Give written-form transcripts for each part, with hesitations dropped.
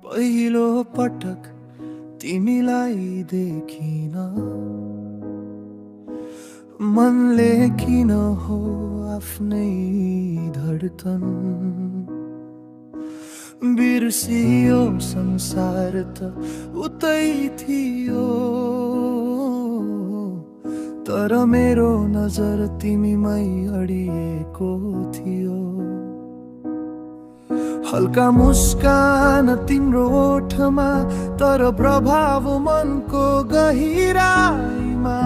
पहिलो पटक तिमीलाई देखिन मनले किन हो आफ्नै धडकन बिर्सियो संसार त उतै थियो तर मेरो नजर तिमीमै अडिएको थियो हल्का मुस्कान तिम्रो ओठमा तर प्रभाव मनको गहिराईमा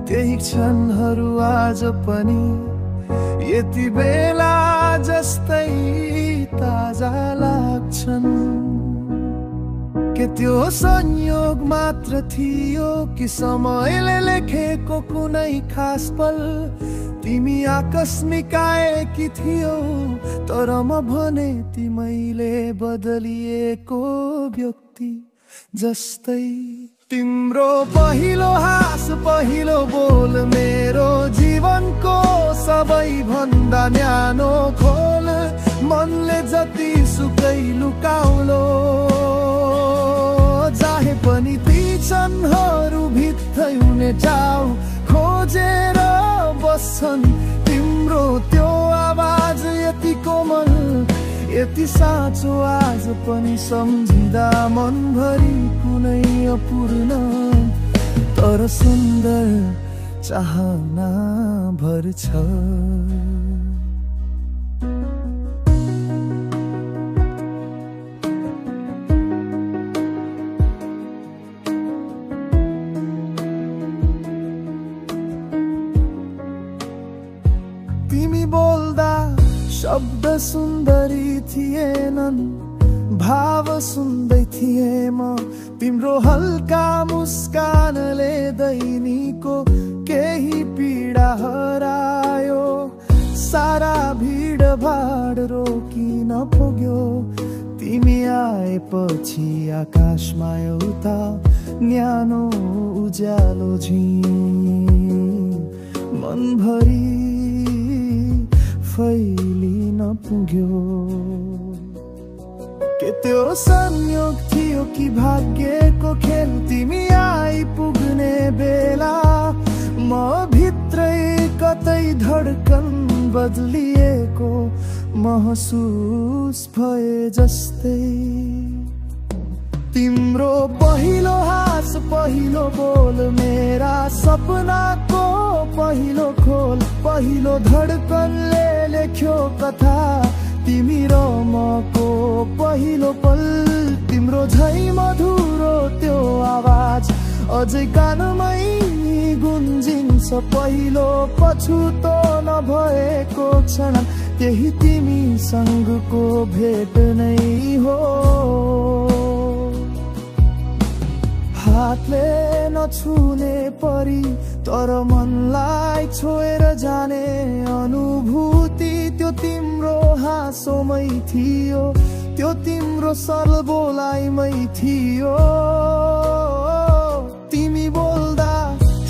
त्यही क्षणहरू आज पनि यति बेला जस्तै ताजा लाग्छन् के त्यो संयोग मात्र थियो कि समयले लेखेको कुनै खास पल तिमी आकस्मिक आएकी थियौ तर म भने तिमीले बदलिएको व्यक्ति जस्तै तिम्रो पहिलो हाँस पहिलो बोल मेरो जीवनको सबैभन्दा न्यानो खोल मनले जति सुकै लुकाउलो चाहे पनि ती क्षणहरू भित्रै हुने ठाउँ खोजेर बस्छन् तिम्रो त्यो आवाज यति कोमल यति साँचो आज पनि सम्झिँदा मनभरि कुनै अपूर्ण तर सुन्दर चाहना भर्छ तिमी बोल्दा शब्द सुन्दरी थिएनन् भाव सुन्दै थिए म तिम्रो हल्का मुस्कानले दैनिको केही पीडा हरायो सारा भिड भाड रोकिन पुग्यो तिमी आएपछि आकाशमा एउटा न्यानो उज्यालो झिम मनभरि फैलिन पुग्यो के त्यो संयोग थियो कि भाग्यको खेल तिमी आइपुग्ने बेला म भित्रै कतै धडकन बदलिएको महसुस भए जस्तै तिम्रो पहिलो हाँस पहिलो बोल मेरा सपनाको पहिलो खोल पहिलो धडकनले लेख्यो कथा तिमी र मको पहिलो पल तिम्रो झै मधुरो त्यो आवाज अझै कानमै गुन्जिन्छ पहिलो पछुतो नभएको क्षण त्यही तिमीसँगको भेट नै हो हातले नछुने परी तर मनलाई छोएर जाने अनुभूति त्यो तिम्रो हाँसोमै थियो त्यो तिम्रो सरल बोलाइमै थियो तिमी बोल्दा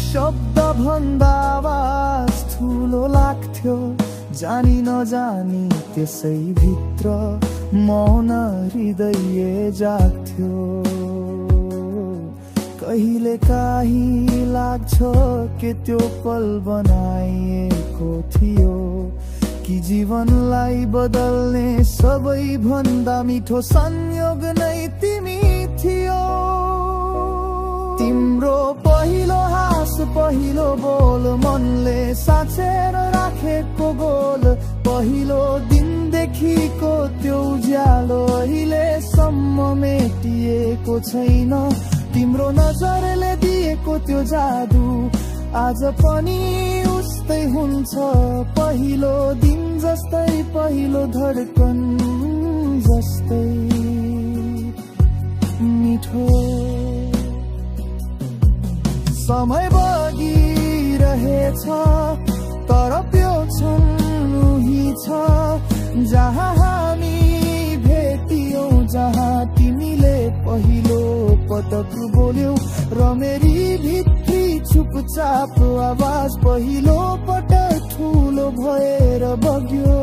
शब्द भन्दा आवाज ठुलो लाग्थ्यो जानी नजानी त्यसै भित्र मौन हृदय जाग्थ्यो कहिले काहीँ लाग्छ के त्यो पल बनाइएको थियो कि जीवनलाई बदल्ने सबैभन्दा मिठो संयोग नै तिमी थियो तिम्रो पहिलो हाँस पहिलो बोल मनले साँचेर राखेको गोल पहिलो दिनदेखिको त्यो उज्यालो अहिलेसम्म मेटिएको छैन तिम्रो नजरले दिएको त्यो जादु आज पनि उस्तै हुन्छ पहिलो दिन जस्तै पहिलो धडकन जस्तै मिठो समय बगिरहेछ तर त्यो क्षण उही छ जहाँ हामी भेटियौँ जहाँ तिमी हामीले पहिलो पटक बोल्यौ र मेरी भित्री चुपचाप आवाज पहिलो पटक ठुलो भएर बग्यो।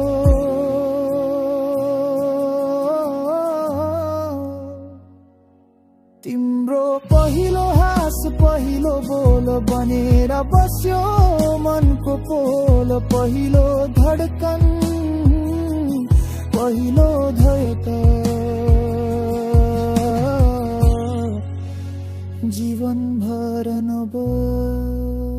तिम्रो पहिलो हाँस पहिलो बोल बनेर बस्यो मनको पोल। पहिलो धड्कन पहिलो धैर्य जीवन भर नभए